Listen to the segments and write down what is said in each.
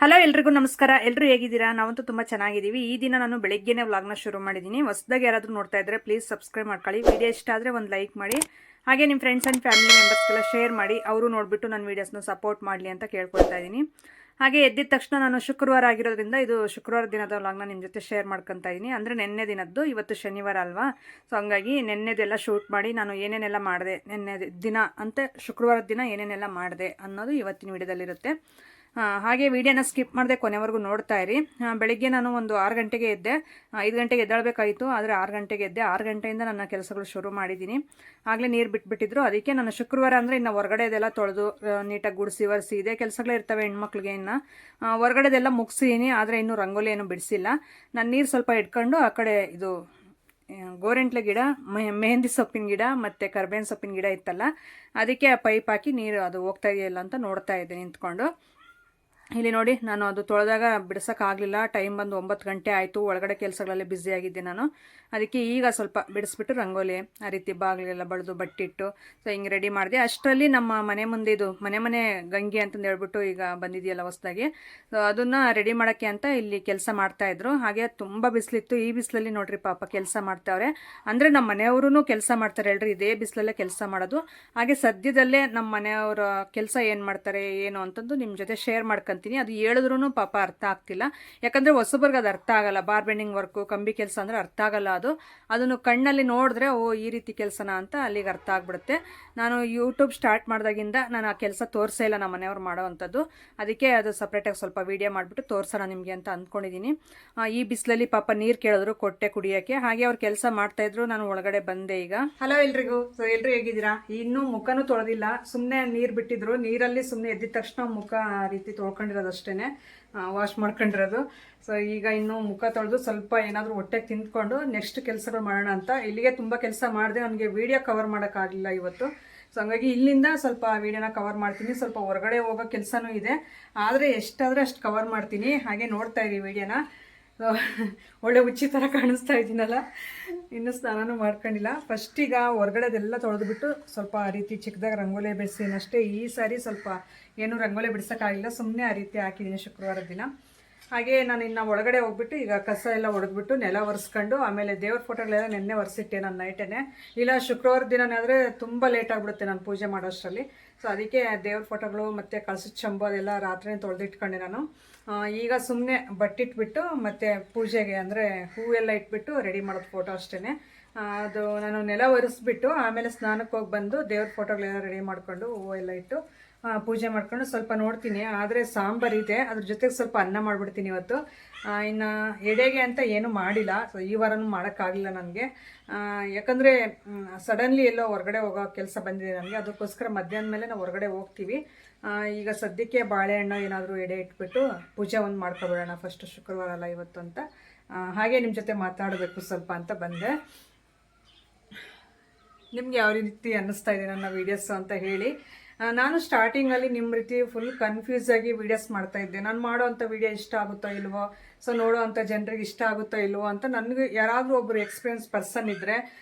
Hello ಎಲ್ರಿಗೂ ನಮಸ್ಕಾರ. ಎಲ್ಲರೂ ಹೇಗಿದ್ದೀರಾ? ನಾವಂತೂ ತುಂಬ ಚೆನ್ನಾಗಿದ್ದೀವಿ. ಈ ದಿನ ನಾನು ಬೆಳಿಗ್ಗೆನೇ ವ್ಲಾಗ್ನ ಶುರು ಮಾಡಿದ್ದೀನಿ. ಹೊಸದಾಗಿ ಯಾರಾದರೂ ನೋಡ್ತಾ ಇದ್ದರೆ ಪ್ಲೀಸ್ ಸಬ್ಸ್ಕ್ರೈಬ್ ಮಾಡ್ಕೊಳ್ಳಿ. ವಿಡಿಯೋ ಇಷ್ಟ ಆದರೆ ಒಂದು ಲೈಕ್ ಮಾಡಿ, ಹಾಗೆ ನಿಮ್ಮ ಫ್ರೆಂಡ್ಸ್ ಆ್ಯಂಡ್ ಫ್ಯಾಮಿಲಿ ಮೆಂಬರ್ಸ್ಗೆಲ್ಲ ಶೇರ್ ಮಾಡಿ, ಅವರು ನೋಡಿಬಿಟ್ಟು ನನ್ನ ವೀಡಿಯೋಸ್ನ ಸಪೋರ್ಟ್ ಮಾಡಲಿ ಅಂತ ಕೇಳ್ಕೊಳ್ತಾ ಇದ್ದೀನಿ. ಹಾಗೆ ಎದ್ದಿದ ತಕ್ಷಣ ನಾನು ಶುಕ್ರವಾರ ಆಗಿರೋದ್ರಿಂದ ಇದು ಶುಕ್ರವಾರ ದಿನದ ವ್ಲಾಗ್ನ ನಿಮ್ಮ ಜೊತೆ ಶೇರ್ ಮಾಡ್ಕೊತಾ ಇದ್ದೀನಿ. ಅಂದರೆ ನೆನ್ನೆ ದಿನದ್ದು, ಇವತ್ತು ಶನಿವಾರ ಅಲ್ವಾ, ಸೊ ಹಂಗಾಗಿ ನೆನ್ನೆದೆಲ್ಲ ಶೂಟ್ ಮಾಡಿ ನಾನು ಏನೇನೆಲ್ಲ ಮಾಡಿದೆ ನೆನ್ನೆ ದಿನ ಅಂತ, ಶುಕ್ರವಾರದ ದಿನ ಏನೇನೆಲ್ಲ ಮಾಡಿದೆ ಅನ್ನೋದು ಇವತ್ತಿನ ವಿಡಿಯೋದಲ್ಲಿರುತ್ತೆ. ಹಾಗೆ ವಿಡಿಯೋನ ಸ್ಕಿಪ್ ಮಾಡದೆ ಕೊನೆವರೆಗೂ ನೋಡ್ತಾ ಇರಿ. ಬೆಳಿಗ್ಗೆ ನಾನು ಒಂದು 6 ಗಂಟೆಗೆ ಎದ್ದೆ. 5 ಗಂಟೆಗೆ ಎದ್ದೇಳಬೇಕಾಯಿತು, ಆದರೆ 6 ಗಂಟೆಗೆ ಎದ್ದೆ. 6 ಗಂಟೆಯಿಂದ ನನ್ನ ಕೆಲಸಗಳು ಶುರು ಮಾಡಿದ್ದೀನಿ. ಆಗಲೇ ನೀರು ಬಿಟ್ಬಿಟ್ಟಿದ್ರು. ಅದಕ್ಕೆ ನಾನು ಶುಕ್ರವಾರ ಅಂದರೆ ಇನ್ನು ಹೊರಗಡೆದೆಲ್ಲ ತೊಳೆದು ನೀಟಾಗಿ ಗುಡಿಸಿ ಒರೆಸಿ ಇದೇ ಕೆಲಸಗಳೇ ಇರ್ತವೆ ಹೆಣ್ಮಕ್ಳಿಗೆ. ಇನ್ನು ಹೊರಗಡೆದೆಲ್ಲ ಮುಗಿಸಿದ್ದೀನಿ, ಆದರೆ ಇನ್ನೂ ರಂಗೋಲಿ ಏನು ಬಿಡಿಸಿಲ್ಲ. ನಾನು ನೀರು ಸ್ವಲ್ಪ ಇಟ್ಕೊಂಡು ಆ ಕಡೆ ಇದು ಗೋರೆಂಟ್ಲೆ ಗಿಡ, ಮೆಹಂದಿ ಸೊಪ್ಪಿನ ಗಿಡ ಮತ್ತು ಕರ್ಬೇವಿನ ಸೊಪ್ಪಿನ ಗಿಡ ಇತ್ತಲ್ಲ, ಅದಕ್ಕೆ ಆ ಪೈಪ್ ಹಾಕಿ ನೀರು ಅದು ಹೋಗ್ತಾ ಇದೆಯಲ್ಲ ಅಂತ ನೋಡ್ತಾ ಇದ್ದೆ ನಿಂತ್ಕೊಂಡು. ಇಲ್ಲಿ ನೋಡಿ, ನಾನು ಅದು ತೊಳೆದಾಗ ಬಿಡಿಸೋಕ್ಕಾಗಲಿಲ್ಲ. ಟೈಮ್ ಬಂದು 9 ಗಂಟೆ ಆಯಿತು. ಒಳಗಡೆ ಕೆಲಸಗಳಲ್ಲಿ ಬ್ಯುಸಿಯಾಗಿದ್ದೆ ನಾನು. ಅದಕ್ಕೆ ಈಗ ಸ್ವಲ್ಪ ಬಿಡಿಸ್ಬಿಟ್ಟು ರಂಗೋಲಿ ಆ ರೀತಿ ಬಾಗಿಲೆಲ್ಲ ಬಳಿದು ಬಟ್ಟಿಟ್ಟು ಸೊ ಹಿಂಗೆ ರೆಡಿ ಮಾಡಿದೆ. ಅಷ್ಟರಲ್ಲಿ ನಮ್ಮ ಮನೆ ಮುಂದೆ ಇದು ಮನೆ ಗಂಗೆ ಅಂತಂದು ಹೇಳ್ಬಿಟ್ಟು ಈಗ ಬಂದಿದೆಯಲ್ಲ ಹೊಸದಾಗಿ, ಸೊ ಅದನ್ನು ರೆಡಿ ಮಾಡೋಕ್ಕೆ ಅಂತ ಇಲ್ಲಿ ಕೆಲಸ ಮಾಡ್ತಾಯಿದ್ರು. ಹಾಗೆ ತುಂಬ ಬಿಸಿಲಿತ್ತು. ಈ ಬಿಸಿಲಲ್ಲಿ ನೋಡ್ರಿ ಪಾಪ ಕೆಲಸ ಮಾಡ್ತಾವ್ರೆ. ಅಂದರೆ ನಮ್ಮ ಮನೆಯವರು ಕೆಲಸ ಮಾಡ್ತಾರೆ ಹೇಳ್ರಿ, ಇದೇ ಬಿಸಿಲಲ್ಲೇ ಕೆಲಸ ಮಾಡೋದು. ಹಾಗೆ ಸದ್ಯದಲ್ಲೇ ನಮ್ಮ ಮನೆಯವರ ಕೆಲಸ ಏನು ಮಾಡ್ತಾರೆ ಏನು ಅಂತಂದು ನಿಮ್ಮ ಜೊತೆ ಶೇರ್ ಮಾಡ್ಕೊಂತೀನಿ. ಅದು ಹೇಳಿದ್ರೂ ಪಾಪ ಅರ್ಥ ಆಗ್ತಿಲ್ಲ, ಯಾಕಂದರೆ ಹೊಸಬರ್ಗೆ ಅದು ಅರ್ಥ ಆಗಲ್ಲ. ಬಾರ್ ಬೆಂಡಿಂಗ್ ವರ್ಕು, ಕಂಬಿ ಕೆಲಸ ಅಂದರೆ ಅರ್ಥ ಆಗಲ್ಲ. ಅದನ್ನು ಕಣ್ಣಲ್ಲಿ ನೋಡಿದ್ರೆ ಓ ಈ ರೀತಿ ಕೆಲಸನ ಅಂತ ಅಲ್ಲಿಗೆ ಅರ್ಥ ಆಗ್ಬಿಡುತ್ತೆ. ನಾನು ಯೂಟ್ಯೂಬ್ ಸ್ಟಾರ್ಟ್ ಮಾಡಿದಾಗಿಂದ ನಾನು ಆ ಕೆಲಸ ತೋರಿಸೇ ಇಲ್ಲ ನಮ್ಮ ಮನೆಯವ್ರು ಮಾಡೋ ಅಂಥದ್ದು. ಅದಕ್ಕೆ ಅದು ಸಪ್ರೇಟಾಗಿ ಸ್ವಲ್ಪ ವೀಡಿಯೋ ಮಾಡಿಬಿಟ್ಟು ತೋರಿಸೋಣ ನಿಮಗೆ ಅಂತ ಅಂದ್ಕೊಂಡಿದ್ದೀನಿ. ಈ ಬಿಸಿಲಲ್ಲಿ ಪಾಪ ನೀರು ಕೇಳಿದ್ರು, ಕೊಟ್ಟೆ ಕುಡಿಯೋಕ್ಕೆ. ಹಾಗೆ ಅವ್ರು ಕೆಲಸ ಮಾಡ್ತಾಯಿದ್ರು, ನಾನು ಒಳಗಡೆ ಬಂದೆ ಈಗ. ಹಲೋ ಎಲ್ರಿಗೂ. ಸೊ ಎಲ್ಲರೂ ಹೇಗಿದ್ದೀರಾ? ಇನ್ನೂ ಮುಖನೂ ತೊಳೆದಿಲ್ಲ, ಸುಮ್ಮನೆ ನೀರು ಬಿಟ್ಟಿದ್ರು. ನೀರಲ್ಲಿ ಸುಮ್ಮನೆ ಎದ್ದಿದ ತಕ್ಷಣ ಮುಖ ಆ ರೀತಿ ತೊಳ್ಕೊಂಡಿರೋದು ಅಷ್ಟೇ, ವಾಶ್ ಮಾಡ್ಕೊಂಡಿರೋದು. ಸೊ ಈಗ ಇನ್ನೂ ಮುಖ ತೊಳೆದು ಸ್ವಲ್ಪ ಏನಾದರೂ ಹೊಟ್ಟೆಗೆ ತಿಂದ್ಕೊಂಡು ನೆಕ್ಸ್ಟ್ ಕೆಲಸಗಳು ಮಾಡೋಣ ಅಂತ. ಇಲ್ಲಿಗೆ ತುಂಬ ಕೆಲಸ ಮಾಡಿದೆ, ನನಗೆ ವೀಡಿಯೋ ಕವರ್ ಮಾಡೋಕ್ಕಾಗಲಿಲ್ಲ ಇವತ್ತು. ಸೊ ಹಂಗಾಗಿ ಇಲ್ಲಿಂದ ಸ್ವಲ್ಪ ವೀಡಿಯೋನ ಕವರ್ ಮಾಡ್ತೀನಿ. ಸ್ವಲ್ಪ ಹೊರಗಡೆ ಹೋಗೋ ಕೆಲಸನೂ ಇದೆ, ಆದರೆ ಎಷ್ಟಾದರೆ ಅಷ್ಟು ಕವರ್ ಮಾಡ್ತೀನಿ. ಹಾಗೆ ನೋಡ್ತಾ ಇದ್ದೀವಿ ವೀಡಿಯೋನ. ಸೊ ಒಳ್ಳೆ ಹುಚ್ಚಿ ಥರ ಕಾಣಿಸ್ತಾ ಇದ್ದೀನಲ್ಲ, ಇನ್ನೂ ಸ್ನಾನನೂ ಮಾಡ್ಕೊಂಡಿಲ್ಲ. ಫಸ್ಟೀಗ ಹೊರಗಡೆದೆಲ್ಲ ತೊಳೆದುಬಿಟ್ಟು ಸ್ವಲ್ಪ ಆ ರೀತಿ ಚಿಕ್ಕದಾಗಿ ರಂಗೋಲಿ ಬಿಡಿಸ್ತೀನಿ ಅಷ್ಟೇ. ಈ ಸಾರಿ ಸ್ವಲ್ಪ ಏನು ರಂಗೋಲಿ ಬಿಡ್ಸೋಕ್ಕಾಗಿಲ್ಲ, ಸುಮ್ಮನೆ ಆ ರೀತಿ ಹಾಕಿದ್ದೀನಿ ಶುಕ್ರವಾರದ ದಿನ. ಹಾಗೆ ನಾನು ಇನ್ನು ಒಳಗಡೆ ಹೋಗ್ಬಿಟ್ಟು ಈಗ ಕಸ ಎಲ್ಲ ಹೊಡೆದ್ಬಿಟ್ಟು ನೆಲ ಒರೆಸ್ಕೊಂಡು, ಆಮೇಲೆ ದೇವ್ರ ಫೋಟೋಗಳೆಲ್ಲ ನೆನ್ನೆ ಒರೆಸಿಟ್ಟೆ ನಾನು ನೈಟೇ. ಇಲ್ಲ ಶುಕ್ರವಾರ ದಿನನೇ ಆದರೆ ತುಂಬ ಲೇಟ್ ಆಗಿಬಿಡುತ್ತೆ ನಾನು ಪೂಜೆ ಮಾಡೋಷ್ಟರಲ್ಲಿ. ಸೊ ಅದಕ್ಕೆ ದೇವ್ರ ಫೋಟೋಗಳು ಮತ್ತು ಕಳಸದ ಚಂಬು ಅದೆಲ್ಲ ರಾತ್ರಿ ತೊಳೆದಿಟ್ಕೊಂಡೆ ನಾನು. ಈಗ ಸುಮ್ಮನೆ ಬಟ್ಟಿಟ್ಬಿಟ್ಟು ಮತ್ತು ಪೂಜೆಗೆ ಅಂದರೆ ಹೂವೆಲ್ಲ ಇಟ್ಬಿಟ್ಟು ರೆಡಿ ಮಾಡೋದು ಫೋಟೋ ಅಷ್ಟೇ. ಅದು ನಾನು ನೆಲ ಒರೆಸ್ಬಿಟ್ಟು ಆಮೇಲೆ ಸ್ನಾನಕ್ಕೆ ಹೋಗಿ ಬಂದು ದೇವ್ರ ಫೋಟೋಗಳೆಲ್ಲ ರೆಡಿ ಮಾಡಿಕೊಂಡು ಹೂವು ಎಲ್ಲ ಇಟ್ಟು ಪೂಜೆ ಮಾಡ್ಕೊಂಡು ಸ್ವಲ್ಪ ನೋಡ್ತೀನಿ. ಆದರೆ ಸಾಂಬಾರು ಇದೆ, ಅದ್ರ ಜೊತೆಗೆ ಸ್ವಲ್ಪ ಅನ್ನ ಮಾಡಿಬಿಡ್ತೀನಿ ಇವತ್ತು. ಇನ್ನು ಎಡೆಗೆ ಅಂತ ಏನೂ ಮಾಡಿಲ್ಲ. ಸೊ ಈ ವಾರನೂ ಮಾಡೋಕ್ಕಾಗಲಿಲ್ಲ ನನಗೆ, ಯಾಕಂದರೆ ಸಡನ್ಲಿ ಎಲ್ಲೋ ಹೊರಗಡೆ ಹೋಗೋ ಕೆಲಸ ಬಂದಿದೆ ನನಗೆ. ಅದಕ್ಕೋಸ್ಕರ ಮಧ್ಯಾಹ್ನ ಮೇಲೆ ನಾವು ಹೊರಗಡೆ ಹೋಗ್ತೀವಿ. ಈಗ ಸದ್ಯಕ್ಕೆ ಬಾಳೆಹಣ್ಣು ಏನಾದರೂ ಎಡೆ ಇಟ್ಬಿಟ್ಟು ಪೂಜೆ ಒಂದು ಮಾಡ್ಕೊಬಿಡೋಣ, ಫಸ್ಟು ಶುಕ್ರವಾರ ಅಲ್ಲ ಇವತ್ತು ಅಂತ. ಹಾಗೆ ನಿಮ್ಮ ಜೊತೆ ಮಾತಾಡಬೇಕು ಸ್ವಲ್ಪ ಅಂತ ಬಂದೆ. ನಿಮ್ಗೆ ಯಾವ ರೀತಿ ಅನ್ನಿಸ್ತಾ ಇದೆ ನನ್ನ ವೀಡಿಯೋಸು ಅಂತ ಹೇಳಿ. ನಾನು ಸ್ಟಾರ್ಟಿಂಗಲ್ಲಿ ನಿಮ್ಮ ರೀತಿ ಫುಲ್ ಕನ್ಫ್ಯೂಸ್ ಆಗಿ ವೀಡಿಯೋಸ್ ಮಾಡ್ತಾಯಿದ್ದೆ. ನಾನು ಮಾಡೋವಂಥ ವೀಡಿಯೋ ಇಷ್ಟ ಆಗುತ್ತೋ ಇಲ್ವೋ, ಸೊ ನೋಡೋವಂಥ ಜನರಿಗೆ ಇಷ್ಟ ಆಗುತ್ತೋ ಇಲ್ವೋ ಅಂತ. ನನಗೆ ಯಾರಾದರೂ ಒಬ್ಬರು ಎಕ್ಸ್ಪೀರಿಯನ್ಸ್ ಪರ್ಸನ್ ಇದ್ದರೆ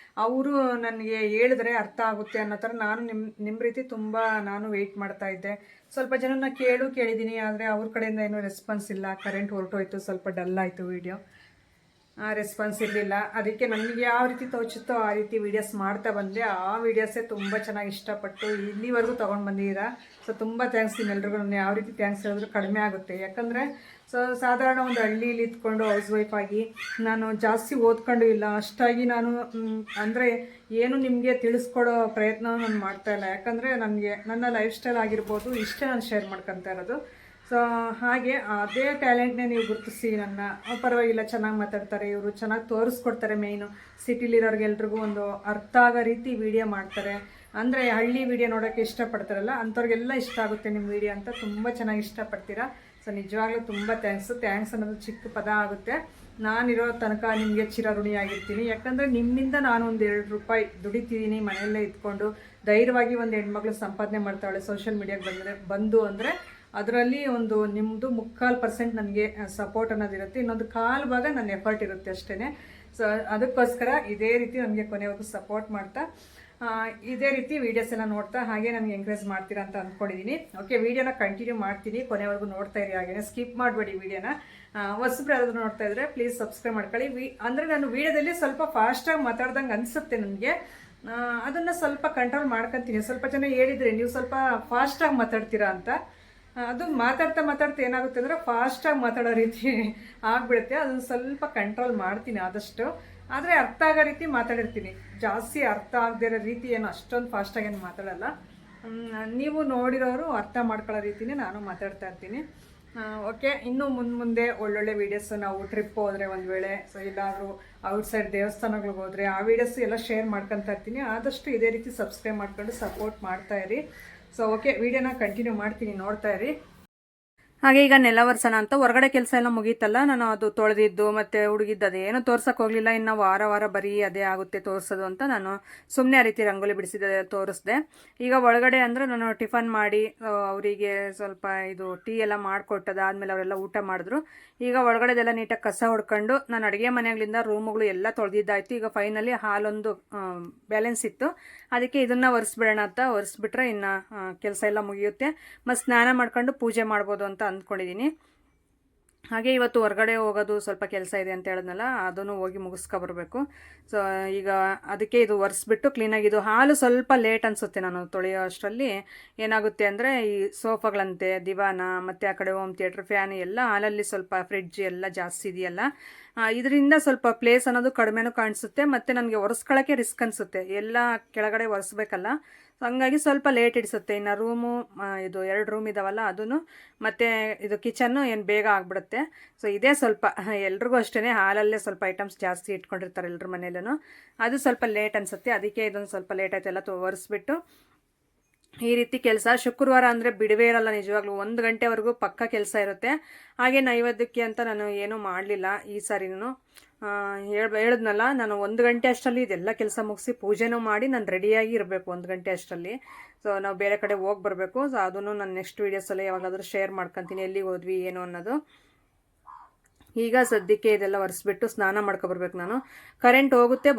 ಅವರು ನನಗೆ ಹೇಳಿದ್ರೆ ಅರ್ಥ ಆಗುತ್ತೆ ಅನ್ನೋ ಥರ ನಾನು ನಿಮ್ಮ ರೀತಿ ತುಂಬ ನಾನು ವೆಯ್ಟ್ ಮಾಡ್ತಾಯಿದ್ದೆ. ಸ್ವಲ್ಪ ಜನನ ಕೇಳಿದ್ದೀನಿ, ಆದರೆ ಅವ್ರ ಕಡೆಯಿಂದ ಏನೂ ರೆಸ್ಪಾನ್ಸ್ ಇಲ್ಲ. ಕರೆಂಟ್ ಹೊರಟೋಯ್ತು, ಸ್ವಲ್ಪ ಡಲ್ ಆಯಿತು ವೀಡಿಯೋ, ರೆಸ್ಪಾನ್ಸ್ ಇರಲಿಲ್ಲ. ಅದಕ್ಕೆ ನನಗೆ ಯಾವ ರೀತಿ ತೋಚುತ್ತೋ ಆ ರೀತಿ ವೀಡಿಯೋಸ್ ಮಾಡ್ತಾ ಬಂದೆ. ಆ ವೀಡಿಯೋಸೇ ತುಂಬ ಚೆನ್ನಾಗಿ ಇಷ್ಟಪಟ್ಟು ಇಲ್ಲಿವರೆಗೂ ತೊಗೊಂಡು ಬಂದಿದ್ದೀರಾ. ಸೊ ತುಂಬ ಥ್ಯಾಂಕ್ಸ್ ನಿಮ್ಮೆಲ್ರಿಗೂ. ನಾನು ಯಾವ ರೀತಿ ಥ್ಯಾಂಕ್ಸ್ ಹೇಳಿದ್ರು ಕಡಿಮೆ ಆಗುತ್ತೆ. ಯಾಕಂದರೆ ಸೊ ಸಾಧಾರಣ ಒಂದು ಹಳ್ಳಿಲಿ ಇದ್ಕೊಂಡು ಹೌಸ್ ವೈಫ್ ಆಗಿ ನಾನು ಜಾಸ್ತಿ ಓದ್ಕೊಂಡು ಇಲ್ಲ, ಅಷ್ಟಾಗಿ ನಾನು ಅಂದರೆ ಏನು ನಿಮಗೆ ತಿಳಿಸ್ಕೊಡೋ ಪ್ರಯತ್ನ ನಾನು ಮಾಡ್ತಾಯಿಲ್ಲ. ಯಾಕಂದರೆ ನನಗೆ ನನ್ನ ಲೈಫ್ ಸ್ಟೈಲ್ ಆಗಿರ್ಬೋದು ಇಷ್ಟೇ ನಾನು ಶೇರ್ ಮಾಡ್ಕೊತಾ ಇರೋದು. ಸೊ ಹಾಗೆ ಅದೇ ಟ್ಯಾಲೆಂಟ್ನೇ ನೀವು ಗುರುತಿಸಿ ನನ್ನ, ಪರವಾಗಿಲ್ಲ ಚೆನ್ನಾಗಿ ಮಾತಾಡ್ತಾರೆ ಇವರು, ಚೆನ್ನಾಗಿ ತೋರಿಸ್ಕೊಡ್ತಾರೆ. ಮೇಯ್ನು ಸಿಟಿಲಿರೋರಿಗೆಲ್ರಿಗೂ ಒಂದು ಅರ್ಥ ಆಗೋ ರೀತಿ ವೀಡಿಯೋ ಮಾಡ್ತಾರೆ. ಅಂದರೆ ಹಳ್ಳಿ ವೀಡಿಯೋ ನೋಡೋಕ್ಕೆ ಇಷ್ಟಪಡ್ತಾರಲ್ಲ ಅಂಥವ್ರಿಗೆಲ್ಲ ಇಷ್ಟ ಆಗುತ್ತೆ ನಿಮ್ಮ ವೀಡಿಯೋ ಅಂತ. ತುಂಬ ಚೆನ್ನಾಗಿ ಇಷ್ಟಪಡ್ತೀರಾ. ಸೊ ನಿಜವಾಗ್ಲೂ ತುಂಬ ಥ್ಯಾಂಕ್ಸ್ ಅನ್ನೋದು ಚಿಕ್ಕ ಪದ ಆಗುತ್ತೆ. ನಾನಿರೋ ತನಕ ನಿಮಗೆ ಚಿರಋಣಿಯಾಗಿರ್ತೀನಿ. ಯಾಕಂದರೆ ನಿಮ್ಮಿಂದ ನಾನು ಒಂದು 2 ರೂಪಾಯಿ ದುಡಿತಿದ್ದೀನಿ ಮನೆಯಲ್ಲೇ ಇದ್ಕೊಂಡು. ಧೈರ್ಯವಾಗಿ ಒಂದು ಹೆಣ್ಮಗಳು ಸಂಪಾದನೆ ಮಾಡ್ತಾಳೆ ಸೋಷಿಯಲ್ ಮೀಡಿಯಾಗೆ ಬಂದು ಅಂದರೆ ಅದರಲ್ಲಿ ಒಂದು ನಿಮ್ಮದು 3/4% ನನಗೆ ಸಪೋರ್ಟ್ ಅನ್ನೋದಿರುತ್ತೆ, ಇನ್ನೊಂದು 1/4 ಭಾಗ ನನ್ನ ಎಫರ್ಟ್ ಇರುತ್ತೆ ಅಷ್ಟೇ. ಸೊ ಅದಕ್ಕೋಸ್ಕರ ಇದೇ ರೀತಿ ನನಗೆ ಕೊನೆವರೆಗೂ ಸಪೋರ್ಟ್ ಮಾಡ್ತಾ ಇದೇ ರೀತಿ ವೀಡಿಯೋಸ್ ಎಲ್ಲ ನೋಡ್ತಾ ಹಾಗೆ ನನಗೆ ಎಂಕರೇಜ್ ಮಾಡ್ತೀರಾ ಅಂತ ಅಂದ್ಕೊಂಡಿದ್ದೀನಿ. ಓಕೆ, ವೀಡಿಯೋನ ಕಂಟಿನ್ಯೂ ಮಾಡ್ತೀನಿ, ಕೊನೆವರೆಗೂ ನೋಡ್ತಾ ಇರಿ, ಹಾಗೆ ಸ್ಕಿಪ್ ಮಾಡಬೇಡಿ ವೀಡಿಯೋನ. ಹೊಸಬ್ರು ಯಾರಾದರೂ ನೋಡ್ತಾ ಇದ್ರೆ ಪ್ಲೀಸ್ ಸಬ್ಸ್ಕ್ರೈಬ್ ಮಾಡ್ಕೊಳ್ಳಿ. ಅಂದರೆ ನಾನು ವೀಡಿಯೋದಲ್ಲಿ ಸ್ವಲ್ಪ ಫಾಸ್ಟಾಗಿ ಮಾತಾಡ್ದಂಗೆ ಅನಿಸುತ್ತೆ ನನಗೆ, ಅದನ್ನು ಸ್ವಲ್ಪ ಕಂಟ್ರೋಲ್ ಮಾಡ್ಕೊತೀನಿ. ಸ್ವಲ್ಪ ಜನ ಹೇಳಿದರೆ ನೀವು ಸ್ವಲ್ಪ ಫಾಸ್ಟಾಗಿ ಮಾತಾಡ್ತೀರಾ ಅಂತ. ಅದು ಮಾತಾಡ್ತಾ ಮಾತಾಡ್ತಾ ಏನಾಗುತ್ತೆ ಅಂದರೆ ಫಾಸ್ಟಾಗಿ ಮಾತಾಡೋ ರೀತಿ ಆಗಿಬಿಡುತ್ತೆ. ಅದನ್ನು ಸ್ವಲ್ಪ ಕಂಟ್ರೋಲ್ ಮಾಡ್ತೀನಿ ಆದಷ್ಟು. ಆದರೆ ಅರ್ಥ ಆಗೋ ರೀತಿ ಮಾತಾಡಿರ್ತೀನಿ, ಜಾಸ್ತಿ ಅರ್ಥ ಆಗದೇ ಇರೋ ರೀತಿ ಏನು ಅಷ್ಟೊಂದು ಫಾಸ್ಟಾಗಿ ಏನು ಮಾತಾಡಲ್ಲ. ನೀವು ನೋಡಿರೋರು ಅರ್ಥ ಮಾಡ್ಕೊಳ್ಳೋ ರೀತಿಯೇ ನಾನು ಮಾತಾಡ್ತಾ ಇರ್ತೀನಿ. ಓಕೆ, ಇನ್ನೂ ಮುಂದೆ ಒಳ್ಳೊಳ್ಳೆ ವೀಡಿಯೋಸು, ನಾವು ಟ್ರಿಪ್ ಹೋದರೆ ಒಂದು ವೇಳೆ, ಸೊ ಇಲ್ಲಾದರೂ ಔಟ್ಸೈಡ್ ದೇವಸ್ಥಾನಗಳಿಗೆ ಹೋದರೆ ಆ ವೀಡಿಯೋಸ್ ಎಲ್ಲ ಶೇರ್ ಮಾಡ್ಕೊತಾ ಇರ್ತೀನಿ. ಆದಷ್ಟು ಇದೇ ರೀತಿ ಸಬ್ಸ್ಕ್ರೈಬ್ ಮಾಡ್ಕೊಂಡು ಸಪೋರ್ಟ್ ಮಾಡ್ತಾಯಿರಿ. ಸೊ ಓಕೆ, ವೀಡಿಯೋನ ಕಂಟಿನ್ಯೂ ಮಾಡ್ತೀನಿ, ನೋಡ್ತಾ ಇರಿ. ಹಾಗೆ ಈಗ ನೆಲ ಒರೆಸೋಣ ಅಂತ ಹೊರಗಡೆ ಕೆಲಸ ಎಲ್ಲ ಮುಗೀತಲ್ಲ, ನಾನು ಅದು ತೊಳೆದಿದ್ದು ಮತ್ತು ಹುಡುಗಿದ್ದು ಅದೇನೋ ತೋರ್ಸೋಕೆ ಹೋಗಲಿಲ್ಲ. ಇನ್ನು ವಾರ ಬರೀ ಅದೇ ಆಗುತ್ತೆ ತೋರಿಸೋದು ಅಂತ ನಾನು ಸುಮ್ಮನೆ ಆ ರೀತಿ ರಂಗೋಲಿ ಬಿಡಿಸಿದೆ, ತೋರಿಸ್ದೆ. ಈಗ ಒಳಗಡೆ ಅಂದರೆ ನಾನು ಟಿಫನ್ ಮಾಡಿ ಅವರಿಗೆ ಸ್ವಲ್ಪ ಇದು ಟೀ ಎಲ್ಲ ಮಾಡಿಕೊಟ್ಟದಾದ್ಮೇಲೆ ಅವರೆಲ್ಲ ಊಟ ಮಾಡಿದ್ರು. ಈಗ ಒಳಗಡೆದೆಲ್ಲ ನೀಟಾಗಿ ಕಸ ಹೊಡ್ಕೊಂಡು ನಾನು ಅಡುಗೆ ಮನೆಗಳಿಂದ ರೂಮುಗಳು ಎಲ್ಲ ತೊಳೆದಿದ್ದಾಯಿತು. ಈಗ ಫೈನಲಿ ಹಾಲೊಂದು ಬ್ಯಾಲೆನ್ಸ್ ಇತ್ತು, ಅದಕ್ಕೆ ಇದನ್ನು ಒರೆಸ್ಬಿಡೋಣ ಅಂತ ಒರೆಸ್ಬಿಟ್ರೆ ಇನ್ನು ಕೆಲಸ ಎಲ್ಲ ಮುಗಿಯುತ್ತೆ. ಮತ್ತು ಸ್ನಾನ ಮಾಡ್ಕೊಂಡು ಪೂಜೆ ಮಾಡ್ಬೋದು ಅಂತ ಅಂದ್ಕೊಂಡಿದ್ದೀನಿ. ಹಾಗೆ ಇವತ್ತು ಹೊರಗಡೆ ಹೋಗೋದು ಸ್ವಲ್ಪ ಕೆಲಸ ಇದೆ ಅಂತ ಹೇಳಿದ್ನಲ್ಲ, ಅದನ್ನು ಹೋಗಿ ಮುಗಿಸ್ಕೊಬರ್ಬೇಕು. ಸೊ ಈಗ ಅದಕ್ಕೆ ಇದು ಒರೆಸ್ಬಿಟ್ಟು ಕ್ಲೀನಾಗಿ, ಇದು ಹಾಲು ಸ್ವಲ್ಪ ಲೇಟ್ ಅನಿಸುತ್ತೆ ನಾನು ತೊಳೆಯೋ ಅಷ್ಟರಲ್ಲಿ. ಏನಾಗುತ್ತೆ ಅಂದರೆ ಈ ಸೋಫಾಗಳಂತೆ, ದಿವಾನ ಮತ್ತು ಆ ಕಡೆ ಹೋಮ್ ಥಿಯೇಟ್ರ್, ಫ್ಯಾನ್ ಎಲ್ಲ ಹಾಲಲ್ಲಿ ಸ್ವಲ್ಪ ಫ್ರಿಡ್ಜ್ ಎಲ್ಲ ಜಾಸ್ತಿ ಇದೆಯಲ್ಲ, ಇದರಿಂದ ಸ್ವಲ್ಪ ಪ್ಲೇಸ್ ಅನ್ನೋದು ಕಡಿಮೆನೂ ಕಾಣಿಸುತ್ತೆ. ಮತ್ತು ನನಗೆ ಒರೆಸ್ಕೊಳ್ಳೋಕ್ಕೆ ರಿಸ್ಕ್ ಅನಿಸುತ್ತೆ, ಎಲ್ಲ ಕೆಳಗಡೆ ಒರೆಸ್ಬೇಕಲ್ಲ. ಹಂಗಾಗಿ ಸ್ವಲ್ಪ ಲೇಟ್ ಹಿಡಿಸುತ್ತೆ. ಇನ್ನು ರೂಮು, ಇದು 2 ರೂಮ್ ಇದಾವಲ್ಲ ಅದನ್ನು, ಮತ್ತು ಇದು ಕಿಚನ್ನು ಏನು ಬೇಗ ಆಗಿಬಿಡುತ್ತೆ. ಸೊ ಇದೇ ಸ್ವಲ್ಪ ಎಲ್ರಿಗೂ ಅಷ್ಟೇ, ಹಾಲಲ್ಲೇ ಸ್ವಲ್ಪ ಐಟಮ್ಸ್ ಜಾಸ್ತಿ ಇಟ್ಕೊಂಡಿರ್ತಾರೆ ಎಲ್ಲರ ಮನೇಲೂ, ಅದು ಸ್ವಲ್ಪ ಲೇಟ್ ಅನಿಸುತ್ತೆ. ಅದಕ್ಕೆ ಇದೊಂದು ಸ್ವಲ್ಪ ಲೇಟ್ ಆಯ್ತು, ಎಲ್ಲ ಒರೆಸ್ಬಿಟ್ಟು ಈ ರೀತಿ ಕೆಲಸ. ಶುಕ್ರವಾರ ಅಂದರೆ ಬಿಡುವೇ ಇರಲ್ಲ ನಿಜವಾಗ್ಲೂ, 1 ಗಂಟೆವರೆಗೂ ಪಕ್ಕ ಕೆಲಸ ಇರುತ್ತೆ. ಹಾಗೆ ನೈವೇದ್ಯಕ್ಕೆ ಅಂತ ನಾನು ಏನೂ ಮಾಡಲಿಲ್ಲ ಈ ಸಾರಿನೂ. ಹೇಳಿದ್ನಲ್ಲ, ನಾನು 1 ಗಂಟೆ ಅಷ್ಟರಲ್ಲಿ ಇದೆಲ್ಲ ಕೆಲಸ ಮುಗಿಸಿ ಪೂಜೆನೂ ಮಾಡಿ ನಾನು ರೆಡಿಯಾಗಿ ಇರಬೇಕು 1 ಗಂಟೆ ಅಷ್ಟರಲ್ಲಿ. ಸೊ ನಾವು ಬೇರೆ ಕಡೆ ಹೋಗಿ ಬರಬೇಕು. ಸೊ ಅದನ್ನು ನಾನು ನೆಕ್ಸ್ಟ್ ವೀಡಿಯೋಸಲ್ಲಿ ಯಾವಾಗಾದರೂ ಶೇರ್ ಮಾಡ್ಕೊತೀನಿ, ಎಲ್ಲಿಗೆ ಹೋದ್ವಿ ಏನು ಅನ್ನೋದು. ಈಗ ಸದ್ಯಕ್ಕೆ ಇದೆಲ್ಲ ಒರೆಸ್ಬಿಟ್ಟು ಸ್ನಾನ ಮಾಡ್ಕೊಬರ್ಬೇಕು ನಾನು. ಕರೆಂಟ್ ಹೋಗುತ್ತೆ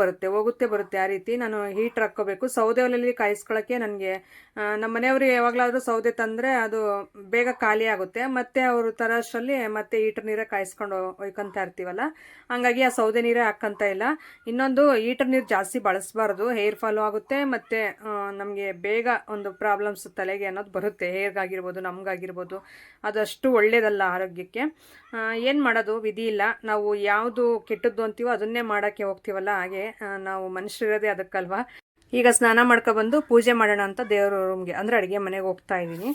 ಬರುತ್ತೆ ಆ ರೀತಿ. ನಾನು ಹೀಟ್ರ್ ಹಾಕ್ಕೋಬೇಕು. ಸೌದೆ ಒಲೆಯಲ್ಲಿ ಕಾಯಿಸ್ಕೊಳ್ಳೋಕ್ಕೆ ನನಗೆ ನಮ್ಮ ಮನೆಯವರು ಯಾವಾಗಲಾದರೂ ಸೌದೆ ತಂದರೆ ಅದು ಬೇಗ ಖಾಲಿ ಆಗುತ್ತೆ, ಮತ್ತು ಅವರು ತರೋಷ್ಟರಲ್ಲಿ ಮತ್ತೆ ಹೀಟ್ರ್ ನೀರೇ ಕಾಯಿಸ್ಕೊಂಡು ಒಯ್ಕೊತಾ ಇರ್ತೀವಲ್ಲ, ಹಂಗಾಗಿ ಆ ಸೌದೆ ನೀರೇ ಹಾಕ್ಕಂತ ಇಲ್ಲ. ಇನ್ನೊಂದು, ಹೀಟ್ರ್ ನೀರು ಜಾಸ್ತಿ ಬಳಸಬಾರ್ದು, ಹೇರ್ ಫಾಲು ಆಗುತ್ತೆ, ಮತ್ತು ನಮಗೆ ಬೇಗ ಒಂದು ಪ್ರಾಬ್ಲಮ್ಸ್ ತಲೆಗೆ ಅನ್ನೋದು ಬರುತ್ತೆ. ಹೇರ್ಗಾಗಿರ್ಬೋದು, ನಮಗಾಗಿರ್ಬೋದು, ಅದಷ್ಟು ಒಳ್ಳೆಯದಲ್ಲ ಆರೋಗ್ಯಕ್ಕೆ. ಏನು ಮಾಡೋದು, ವಿಧಿ ಇಲ್ಲ. ನಾವು ಯಾವುದು ಕೆಟ್ಟದ್ದು ಅಂತೀವೋ ಅದನ್ನೇ ಮಾಡೋಕ್ಕೆ ಹೋಗ್ತೀವಲ್ಲ, ಹಾಗೆ ನಾವು ಮನುಷ್ಯರಿರೋದೇ ಅದಕ್ಕಲ್ವಾ. ಈಗ ಸ್ನಾನ ಮಾಡ್ಕೊಬಂದು ಪೂಜೆ ಮಾಡೋಣ ಅಂತ ದೇವ್ರ ರೂಮ್ಗೆ, ಅಂದರೆ ಅಡುಗೆ ಮನೆಗೆ ಹೋಗ್ತಾ ಇದ್ದೀನಿ.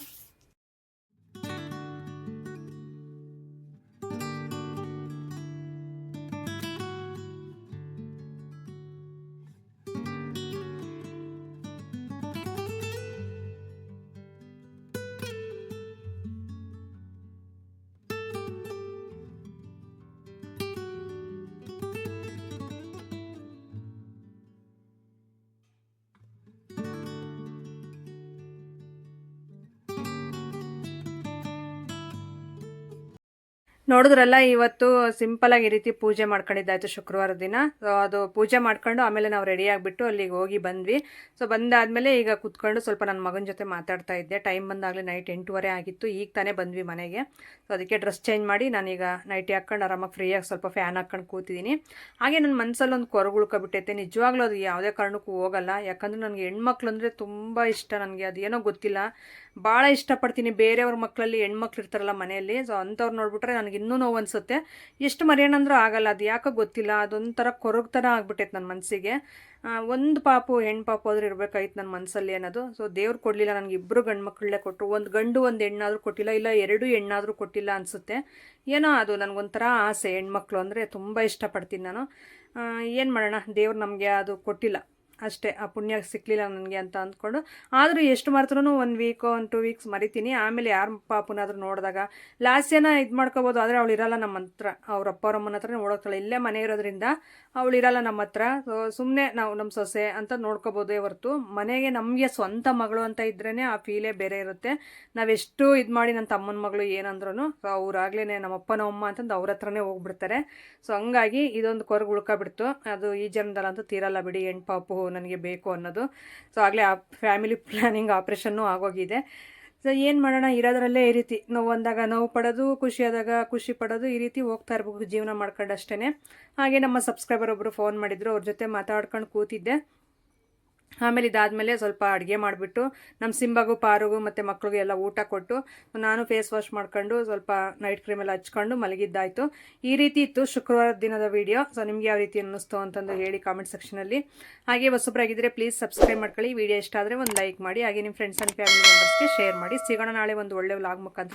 ನೋಡಿದ್ರಲ್ಲ, ಇವತ್ತು ಸಿಂಪಲಾಗಿ ಈ ರೀತಿ ಪೂಜೆ ಮಾಡ್ಕೊಂಡಿದ್ದಾಯಿತು ಶುಕ್ರವಾರ ದಿನ. ಸೊ ಅದು ಪೂಜೆ ಮಾಡ್ಕೊಂಡು ಆಮೇಲೆ ನಾವು ರೆಡಿ ಆಗಿಬಿಟ್ಟು ಅಲ್ಲಿಗೆ ಹೋಗಿ ಬಂದ್ವಿ. ಸೊ ಬಂದಾದಮೇಲೆ ಈಗ ಕೂತ್ಕೊಂಡು ಸ್ವಲ್ಪ ನನ್ನ ಮಗನ ಜೊತೆ ಮಾತಾಡ್ತಾ ಇದ್ದೆ. ಟೈಮ್ ಬಂದಾಗಲೇ ನೈಟ್ 8:15 ಆಗಿತ್ತು. ಈಗ ತಾನೇ ಬಂದ್ವಿ ಮನೆಗೆ. ಸೊ ಅದಕ್ಕೆ ಡ್ರೆಸ್ ಚೇಂಜ್ ಮಾಡಿ ನಾನೀಗ ನೈಟಿ ಹಾಕ್ಕೊಂಡು ಆರಾಮಾಗಿ ಫ್ರೀಯಾಗಿ ಸ್ವಲ್ಪ ಫ್ಯಾನ್ ಹಾಕ್ಕೊಂಡು ಕೂತಿದ್ದೀನಿ. ಹಾಗೆ ನನ್ನ ಮನಸ್ಸಲ್ಲಿ ಒಂದು ಕೊರಗು ಉಳ್ಕೊಬಿಟ್ಟೈತೆ. ನಿಜವಾಗ್ಲೂ ಅದು ಯಾವುದೇ ಕಾರಣಕ್ಕೂ ಹೋಗಲ್ಲ, ಯಾಕಂದರೆ ನನಗೆ ಹೆಣ್ಮಕ್ಳು ಅಂದರೆ ತುಂಬ ಇಷ್ಟ. ನನಗೆ ಅದು ಏನೋ ಗೊತ್ತಿಲ್ಲ, ಭಾಳ ಇಷ್ಟಪಡ್ತೀನಿ. ಬೇರೆಯವ್ರ ಮಕ್ಕಳಲ್ಲಿ ಹೆಣ್ಮಕ್ಳು ಇರ್ತಾರಲ್ಲ ಮನೆಯಲ್ಲಿ, ಸೊ ಅಂಥವ್ರು ನೋಡ್ಬಿಟ್ರೆ ನನಗೆ ಇನ್ನೂ ನೋವು ಅನಿಸುತ್ತೆ. ಎಷ್ಟು ಮರೆಯೋಣಂದ್ರೂ ಆಗಲ್ಲ, ಅದು ಯಾಕೋ ಗೊತ್ತಿಲ್ಲ, ಅದೊಂಥರ ಕೊರಗು ಥರ ಆಗ್ಬಿಟ್ಟೈತೆ ನನ್ನ ಮನಸ್ಸಿಗೆ. ಒಂದು ಹೆಣ್ಣು ಪಾಪು ಆದರೂ ಇರಬೇಕಾಯ್ತು ನನ್ನ ಮನಸ್ಸಲ್ಲಿ ಅನ್ನೋದು. ಸೊ ದೇವ್ರು ಕೊಡಲಿಲ್ಲ ನನಗೆ, 2 ಗಂಡು ಮಕ್ಕಳೇ ಕೊಟ್ಟರು. ಒಂದು ಗಂಡು 1 ಹೆಣ್ಣಾದರೂ ಕೊಟ್ಟಿಲ್ಲ, ಇಲ್ಲ 2 ಹೆಣ್ಣಾದರೂ ಕೊಟ್ಟಿಲ್ಲ ಅನಿಸುತ್ತೆ. ಏನೋ ಅದು ನನಗೊಂಥರ ಆಸೆ, ಹೆಣ್ಮಕ್ಳು ಅಂದರೆ ತುಂಬ ಇಷ್ಟಪಡ್ತೀನಿ ನಾನು. ಏನು ಮಾಡೋಣ, ದೇವ್ರು ನಮಗೆ ಅದು ಕೊಟ್ಟಿಲ್ಲ ಅಷ್ಟೇ, ಆ ಪುಣ್ಯ ಸಿಕ್ಕಲಿಲ್ಲ ನನಗೆ ಅಂತ ಅಂದ್ಕೊಂಡು. ಆದರೂ ಎಷ್ಟು ಮರೆತ್ರೂ 1 ವೀಕ್ 2 ವೀಕ್ಸ್ ಮರಿತೀನಿ. ಆಮೇಲೆ ಯಾರ ಪಾಪುನಾದರೂ ನೋಡಿದಾಗ ಲಾಸ್ಯನ ಇದು ಮಾಡ್ಕೋಬೋದು, ಆದರೆ ಅವಳು ಇರಲ್ಲ ನಮ್ಮ ಹತ್ರ. ಅವ್ರ ಅಪ್ಪ ಅವ್ರಮ್ಮನ ಹತ್ರನೇ ಓಡೋಗ್ತಾಳೆ. ಇಲ್ಲೇ ಮನೆ ಇರೋದ್ರಿಂದ ಅವಳು ಇರಲ್ಲ ನಮ್ಮ ಹತ್ರ. ಸುಮ್ಮನೆ ನಾವು ನಮ್ಮ ಸೊಸೆ ಅಂತ ನೋಡ್ಕೋಬೋದೇ ಹೊರತು, ಮನೆಗೆ ನಮಗೆ ಸ್ವಂತ ಮಗಳು ಅಂತ ಇದ್ರೇ ಆ ಫೀಲೇ ಬೇರೆ ಇರುತ್ತೆ. ನಾವೆಷ್ಟು ಇದು ಮಾಡಿ ನನ್ನ ತಮ್ಮನ ಮಗಳು ಏನಂದ್ರೂ ಅವ್ರಾಗ್ಲೇ ನಮ್ಮಪ್ಪ ನಮ್ಮಮ್ಮ ಅಂತಂದು ಅವ್ರ ಹತ್ರನೇ ಹೋಗ್ಬಿಡ್ತಾರೆ. ಸೊ ಹಂಗಾಗಿ ಇದೊಂದು ಕೊರಗು ಉಳ್ಕೊಬಿಡ್ತು. ಅದು ಈ ಜನ್ಮದಲ್ಲಂತೂ ತೀರಲ್ಲ ಬಿಡಿ, ಹೆಣ್ಣು ಪಾಪು ನನಗೆ ಬೇಕು ಅನ್ನೋದು. ಸೊ ಆಗಲೇ ಫ್ಯಾಮಿಲಿ ಪ್ಲ್ಯಾನಿಂಗ್ ಆಪ್ರೇಷನ್ನು ಆಗೋಗಿದೆ. ಸೊ ಏನು ಮಾಡೋಣ, ಇರೋದ್ರಲ್ಲೇ ಈ ರೀತಿ ನೋವು ಅಂದಾಗ ನೋವು ಪಡೋದು, ಖುಷಿ ಆದಾಗ ಖುಷಿ ಪಡೋದು, ಈ ರೀತಿ ಹೋಗ್ತಾ ಇರ್ಬೇಕು ಜೀವನ ಮಾಡ್ಕೊಂಡು ಅಷ್ಟೇ. ಹಾಗೆ ನಮ್ಮ ಸಬ್ಸ್ಕ್ರೈಬರ್ ಒಬ್ಬರು ಫೋನ್ ಮಾಡಿದ್ರು, ಅವ್ರ ಜೊತೆ ಮಾತಾಡ್ಕೊಂಡು ಕೂತಿದ್ದೆ. ಆಮೇಲೆ ಇದಾದಮೇಲೆ ಸ್ವಲ್ಪ ಅಡುಗೆ ಮಾಡಿಬಿಟ್ಟು ನಮ್ಮ ಸಿಂಬಾಗೂ ಪಾರುಗೂ ಮತ್ತು ಮಕ್ಳಿಗೆ ಎಲ್ಲ ಊಟ ಕೊಟ್ಟು ನಾನು ಫೇಸ್ ವಾಶ್ ಮಾಡ್ಕೊಂಡು ಸ್ವಲ್ಪ ನೈಟ್ ಕ್ರೀಮ್ ಎಲ್ಲ ಹಚ್ಕೊಂಡು ಮಲಗಿದ್ದಾಯಿತು. ಈ ರೀತಿ ಇತ್ತು ಶುಕ್ರವಾರ ದಿನದ ವೀಡಿಯೋ. ಸೊ ನಿಮ್ಗೆ ಯಾವ ರೀತಿ ಅನ್ನಿಸ್ತು ಅಂತಂದು ಹೇಳಿ ಕಾಮೆಂಟ್ ಸೆಕ್ಷನಲ್ಲಿ. ಹಾಗೆ ಹೊಸಬ್ರಾಗಿದ್ದರೆ ಪ್ಲೀಸ್ ಸಬ್ಸ್ಕ್ರೈಬ್ ಮಾಡ್ಕೊಳ್ಳಿ. ವಿಡಿಯೋ ಇಷ್ಟ ಆದರೆ ಒಂದು ಲೈಕ್ ಮಾಡಿ. ಹಾಗೆ ನಿಮ್ಮ ಫ್ರೆಂಡ್ಸ್ ಆ್ಯಂಡ್ ಫ್ಯಾಮಿಲಿ ಮೆಂಬರ್ಸ್ಗೆ ಶೇರ್ ಮಾಡಿ. ಸಿಗೋಣ ನಾಳೆ ಒಂದು ಒಳ್ಳೆ ವ್ಲಾಗ್ ಮುಖಾಂತರ.